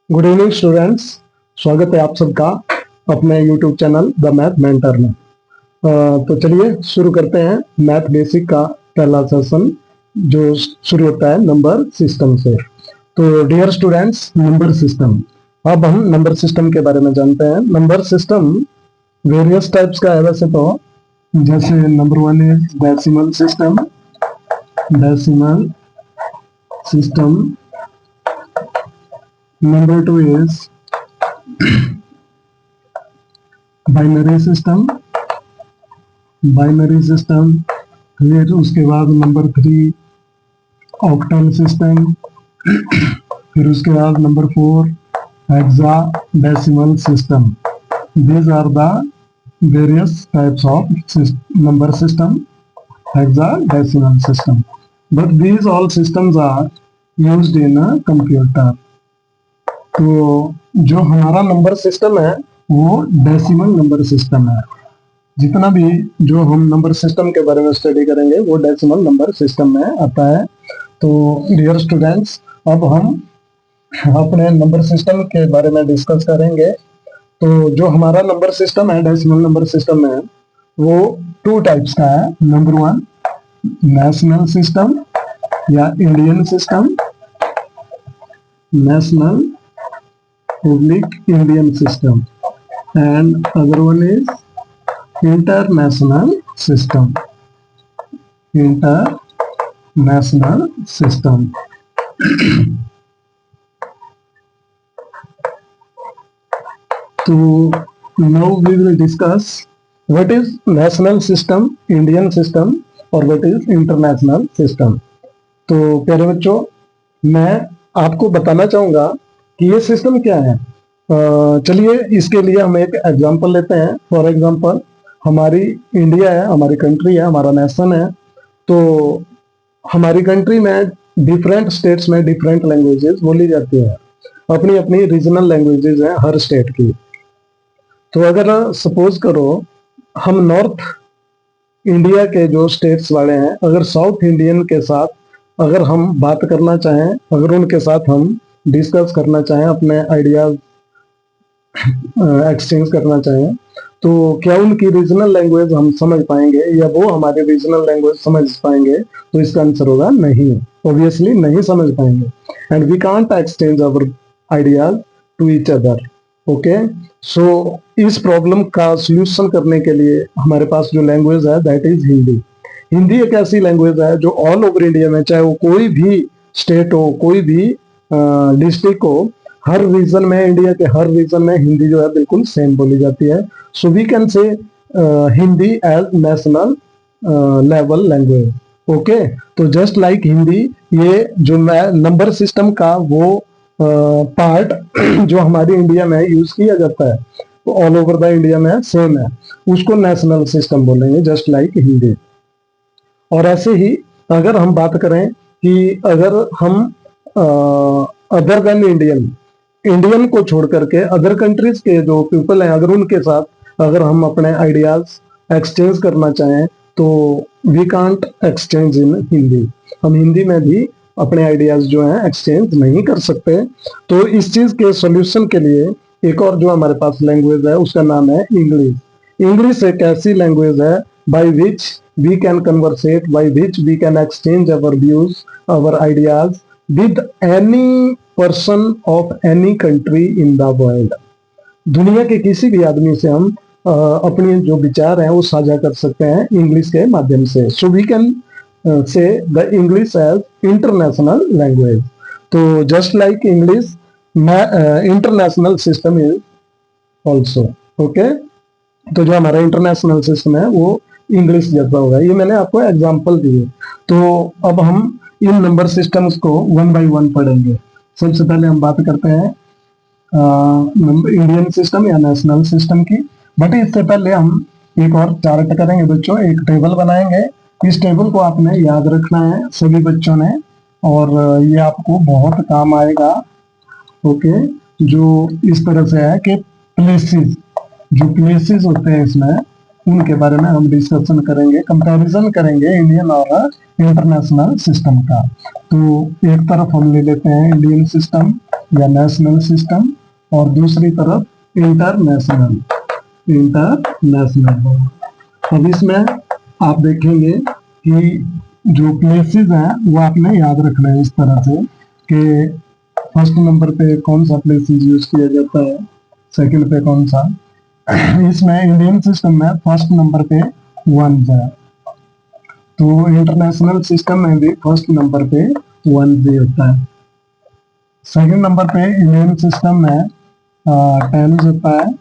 Good evening students. स्वागत है आप सबका अपने YouTube channel the math mentor में। तो चलिए शुरू करते हैं मैथ बेसिक का पहला सेशन जो शुरू होता है नंबर सिस्टम से। तो डियर स्टूडेंट्स, नंबर सिस्टम, अब हम नंबर सिस्टम के बारे में जानते हैं। नंबर सिस्टम वेरियस टाइप्स का है वैसे तो, जैसे number one is decimal system, number two is binary system, फिर उसके बाद नंबर थ्री ऑक्टल सिस्टम, फिर उसके बाद number four hexadecimal system. These are the various types of number system, hexadecimal system, but these all systems are used in a computer. तो जो हमारा number system है वो डेसिमल नंबर सिस्टम है। जितना भी जो हम नंबर सिस्टम के बारे में स्टडी करेंगे वो डेसिमल नंबर सिस्टम में आता है। तो डियर स्टूडेंट्स, अब हम अपने नंबर सिस्टम के बारे में डिस्कस करेंगे। तो जो हमारा नंबर सिस्टम है डेसिमल नंबर सिस्टम है वो टू टाइप्स का है। नंबर वन नेशनल सिस्टम या Indian system, national public Indian system, and other one is international system, So now we will discuss what is national system, Indian system और what is international system। तो प्यारे बच्चों, मैं आपको बताना चाहूंगा कि ये सिस्टम क्या है। चलिए इसके लिए हम एक एग्जांपल लेते हैं। फॉर एग्जांपल हमारी इंडिया है, हमारी कंट्री है, हमारा नेशन है। तो हमारी कंट्री में डिफरेंट स्टेट्स में डिफरेंट लैंग्वेजेस बोली जाती है, अपनी अपनी रीजनल लैंग्वेजेस हैं हर स्टेट की। तो अगर सपोज करो हम नॉर्थ इंडिया के जो स्टेट्स वाले हैं, अगर साउथ इंडियन के साथ अगर हम बात करना चाहें, अगर उनके साथ हम डिस्कस करना चाहें, अपने आइडियाज एक्सचेंज करना चाहें, तो क्या उनकी रीजनल लैंग्वेज हम समझ पाएंगे या वो हमारे रीजनल लैंग्वेज समझ पाएंगे? तो इसका आंसर होगा नहीं, ऑब्वियसली नहीं समझ पाएंगे। And we can't exchange our ideas to each other. Okay, so इस प्रॉब्लम का सॉल्यूशन करने के लिए हमारे पास जो लैंग्वेज है दैट इज हिंदी। हिंदी एक ऐसी लैंग्वेज है जो ऑल ओवर इंडिया में, चाहे वो कोई भी स्टेट हो, कोई भी डिस्ट्रिक्ट हो, हर रीजन में, इंडिया के हर रीजन में हिंदी जो है बिल्कुल सेम बोली जाती है। सो we can say Hindi as national level language. Okay, तो जस्ट लाइक हिंदी, ये जो नंबर सिस्टम का वो पार्ट जो हमारी इंडिया में यूज किया जाता है वो ऑल ओवर द इंडिया में सेम है, उसको नेशनल सिस्टम बोलेंगे, जस्ट लाइक हिंदी। और ऐसे ही अगर हम बात करें कि अगर हम अदर देन इंडियन को छोड़ करके अदर कंट्रीज के जो पीपल हैं, अगर उनके साथ अगर हम अपने आइडियाज एक्सचेंज करना चाहें तो we can't exchange in Hindi. हम हिंदी में भी अपने आइडियाज जो हैं एक्सचेंज नहीं कर सकते। तो इस चीज के सॉल्यूशन के लिए एक और जो हमारे पास लैंग्वेज है उसका नाम है इंग्लिश। इंग्लिश एक ऐसी लैंग्वेज है by which we can conversate, by which we can exchange our views, our ideas with any person of any country in the world। दुनिया के किसी भी आदमी से हम अपने जो विचार हैं वो साझा कर सकते हैं इंग्लिश के माध्यम से। So we can say the English as international language. तो just like English, international system is also. Okay, तो जो हमारा इंटरनेशनल सिस्टम है वो इंग्लिश जैसा होगा। ये मैंने आपको एग्जांपल दिए। तो अब हम इन नंबर सिस्टम्स को वन बाय वन पढ़ेंगे। सबसे पहले हम बात करते हैं इंडियन सिस्टम या नेशनल सिस्टम की। बट इससे पहले हम एक और चार्ट करेंगे बच्चों, एक टेबल बनाएंगे। इस टेबल को आपने याद रखना है सभी बच्चों ने, और ये आपको बहुत काम आएगा। ओके, जो इस तरह से है कि जो प्लेसेस होते हैं इसमें, उनके बारे में हम डिस्कशन करेंगे, कंपैरिजन करेंगे इंडियन और इंटरनेशनल सिस्टम का। तो एक तरफ हम ले लेते हैं इंडियन सिस्टम, या नेशनल सिस्टम, और दूसरी तरफ इंटरनेशनल बोर्ड। अब इसमें आप देखेंगे कि जो प्लेसेस हैं वो आपने याद रखना है इस तरह से कि फर्स्ट नंबर पे कौन सा प्लेसेस यूज किया जाता है, सेकंड पे कौन सा। इसमें इंडियन सिस्टम में फर्स्ट नंबर पे वन है, तो इंटरनेशनल सिस्टम में भी फर्स्ट नंबर पे वन भी होता है। सेकंड नंबर पे इंडियन सिस्टम में टेंस होता है,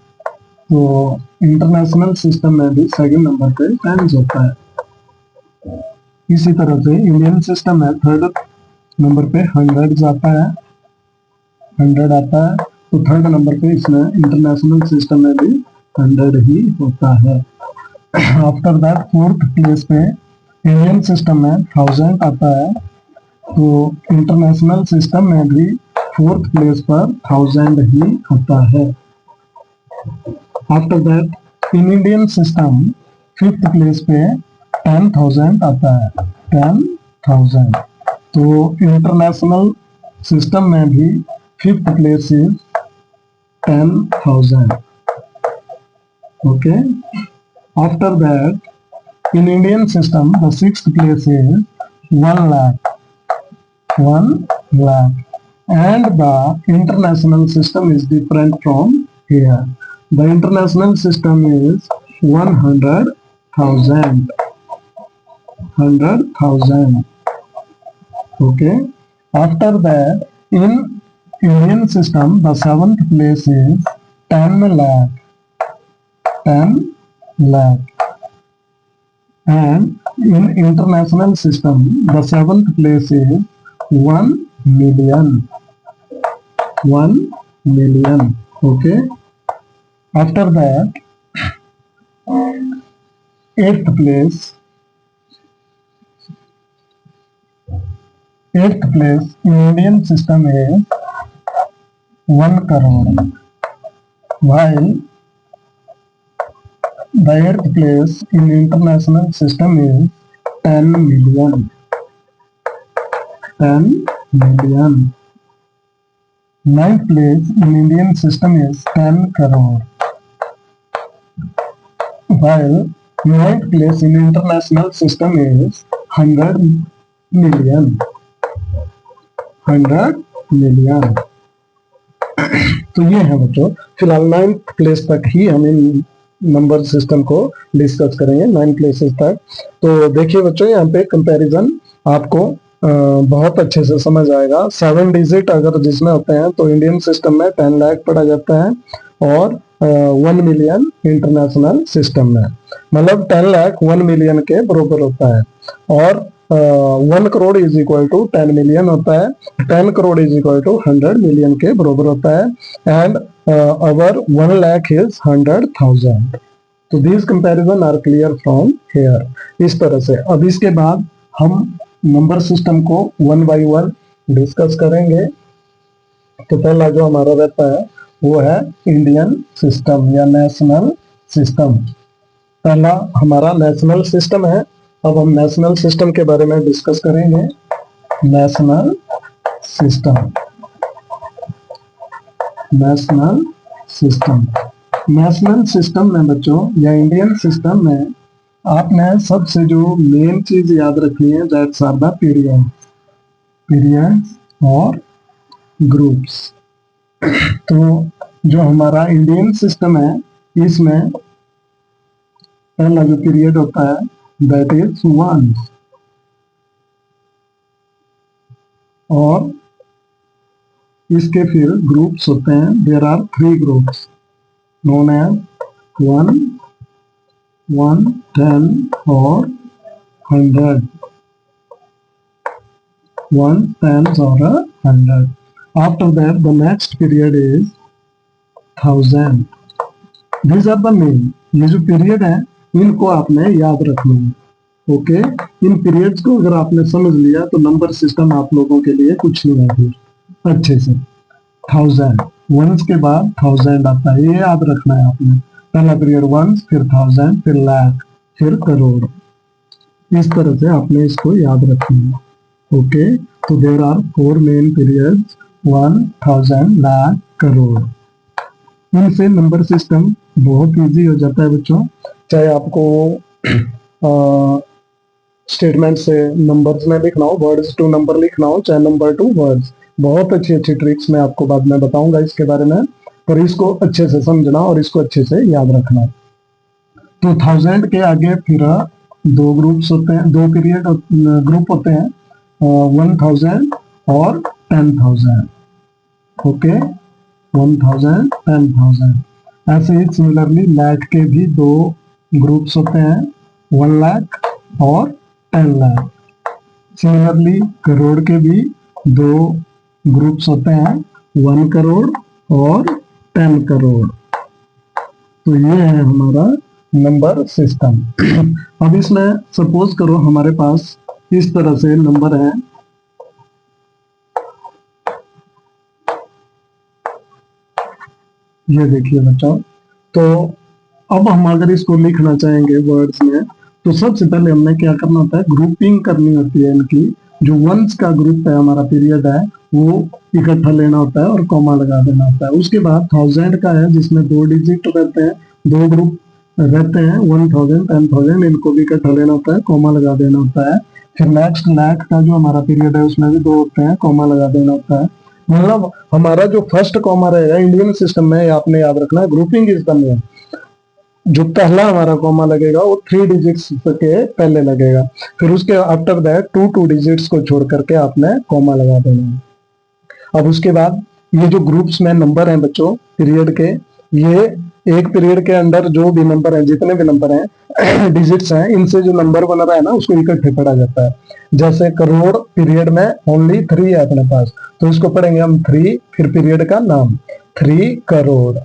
तो इंटरनेशनल सिस्टम में भी सेकंड नंबर पे टेंस होता है। इसी तरह से इंडियन सिस्टम में थर्ड नंबर पे हंड्रेड आता है, तो थर्ड नंबर पे इसमें इंटरनेशनल सिस्टम में भी 100 ही होता है। आफ्टर दैट फोर्थ प्लेस पे इंडियन सिस्टम में 1000 आता है, तो इंटरनेशनल सिस्टम में भी फोर्थ प्लेस पर 1000 ही आता है। After that in Indian system fifth place पे 10,000 आता है, 10,000। तो इंटरनेशनल सिस्टम में भी fifth place is 10,000। Okay, after that in Indian system the sixth place is 1 lakh, 1 lakh, and the international system is different from here. The international system is 100,000, 100,000. Okay, after that in Indian system the seventh place is 10 lakh, 10 lakh. And in international system the seventh place is 1 million, 1 million. Okay, after that eighth place in Indian system is 1 crore, while the eighth place in international system is 10 million, 10 million. Ninth place in Indian system is 10 crore, while ninth place in international system is 100 million, 100 million. तो ये है बच्चों, फिलहाल 9th place तक ही हम इन number system को discuss करेंगे, 9 places तक। तो देखिए बच्चों, यहाँ पे कंपैरिजन आपको बहुत अच्छे से समझ आएगा। 7 डिजिट अगर जिसमें होते हैं तो इंडियन सिस्टम में 10 लाख पढ़ा जाता है, और 1 मिलियन इंटरनेशनल सिस्टम में, मतलब 10 लाख 1 मिलियन के बराबर होता है, और 1 crore is equal to 10 million होता है, 10 crore is equal to 100 million के बराबर होता है, एंड अवर 1 lakh is 100,000। तो this comparison are clear from here. इस तरह से अब इसके बाद हम नंबर सिस्टम को 1 by 1 डिस्कस करेंगे। तो पहला जो हमारा रहता है वो है इंडियन सिस्टम या नेशनल सिस्टम। पहला हमारा नेशनल सिस्टम है। अब हम नेशनल सिस्टम के बारे में डिस्कस करेंगे। National system, national system, national system में बच्चों या इंडियन सिस्टम में आपने सबसे जो मेन चीज याद रखनी है, that's are the periods, periods और ग्रुप्स। तो जो हमारा इंडियन सिस्टम है इसमें पहला जो पीरियड होता है दैट इज वंस, और इसके फिर ग्रुप्स होते हैं। There are 3 groups known as 1, 1, 10 और 100, 1, 10 और 100। After that the next period is 1000. These are the main, ये जो पीरियड है इनको आपने याद रखना है। ओके, इन पीरियड्स को अगर आपने समझ लिया तो नंबर सिस्टम आप लोगों के लिए कुछ नहीं है फिर अच्छे से। 1000, वंस के बाद 1000 आता है, ये याद रखना है आपने। पहला पीरियड वंस, फिर 1000, फिर लाख, फिर करोड़। इस तरह से आपने इसको याद रखना है। ओके, तो there are 4 main periods 1000 lakh crore. इनसे नंबर सिस्टम बहुत इजी हो जाता है बच्चों, चाहे आपको स्टेटमेंट से नंबर्स में लिखना हो, वर्ड्स टू नंबर लिखना हो, चाहे नंबर टू वर्ड्स, बहुत अच्छी अच्छी ट्रिक्स मैं आपको बाद में बताऊंगा इसके बारे में, पर इसको अच्छे से समझना और इसको अच्छे से याद रखना। तो 1000 के आगे फिर दो ग्रुप्स होते हैं, दो पीरियड ग्रुप होते हैं, 1000 और 10,000। ओके, 1000, 10,000। ऐसे ही सिमिलरली लाख के भी दो ग्रुप्स होते हैं, 1 लाख और 10 लाख। सिमिलरली करोड़ के भी दो ग्रुप्स होते हैं, 1 करोड़ और 10 करोड़। तो ये है हमारा नंबर सिस्टम। अब इसमें सपोज करो हमारे पास इस तरह से नंबर है, ये देखिए बच्चों। तो अब हम अगर इसको लिखना चाहेंगे वर्ड्स में, तो सबसे पहले हमने क्या करना होता है, ग्रुपिंग करनी होती है इनकी। जो वंस का ग्रुप है, हमारा पीरियड है, वो इकट्ठा लेना होता है और कॉमा लगा देना होता है। उसके बाद 1000 का है जिसमें दो डिजिट रहते हैं, दो ग्रुप रहते हैं, 1000, 10,000, इनको भी इकट्ठा लेना होता है, कॉमा लगा देना होता है। फिर नेक्स्ट लाख का जो हमारा पीरियड है उसमें भी दो होते हैं, कॉमा लगा देना होता है। मतलब हमारा जो फर्स्ट कॉमा रहेगा इंडियन सिस्टम में, आपने याद रखना है, ग्रुपिंग इज द मेन। जो पहला हमारा कॉमा लगेगा वो 3 डिजिट्स के पहले लगेगा, फिर उसके आफ्टर दैट 2 डिजिट्स को छोड़ करके आपने कॉमा लगा देना है। अब उसके बाद ये जो ग्रुप्स में नंबर हैं बच्चों पीरियड के, ये एक पीरियड के अंदर जो भी नंबर है, जितने भी नंबर हैं डिजिट्स हैं, इनसे जो नंबर बन रहा है ना उसको इकट्ठे पढ़ा जाता है। जैसे करोड़ पीरियड में ओनली 3 है अपने पास, तो इसको पढ़ेंगे हम 3, फिर पीरियड का नाम 3 करोड़।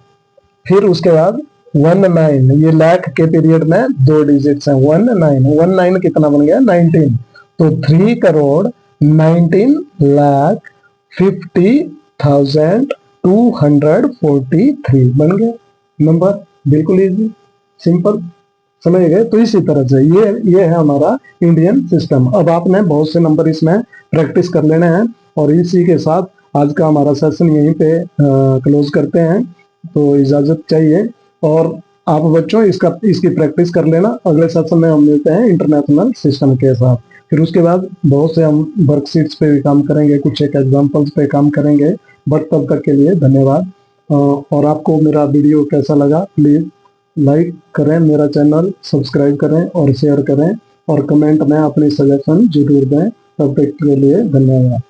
फिर उसके बाद 19, ये लाख के पीरियड में दो डिजिट्स हैं, 19 कितना बन गया, 19। तो 3 करोड़ 19 लाख 50,243 बन गया नंबर। बिल्कुल इजी, सिंपल, समझ गए। तो इसी तरह से ये है हमारा इंडियन सिस्टम। अब आपने बहुत से नंबर इसमें प्रैक्टिस कर लेने हैं, और इसी के साथ आज का हमारा सेशन यहीं पे क्लोज करते हैं। तो इजाजत चाहिए, और आप बच्चों इसकी प्रैक्टिस कर लेना। अगले सेशन में हम मिलते हैं इंटरनेशनल सिस्टम के साथ। फिर उसके बाद बहुत से हम वर्कशीट्स पे भी काम करेंगे, कुछ एक एग्जांपल्स पे काम करेंगे। बट तब तक के लिए धन्यवाद। और आपको मेरा वीडियो कैसा लगा, प्लीज लाइक करें, मेरा चैनल सब्सक्राइब करें और शेयर करें, और कमेंट में अपनी सजेशन जरूर दें। तब तक के लिए धन्यवाद।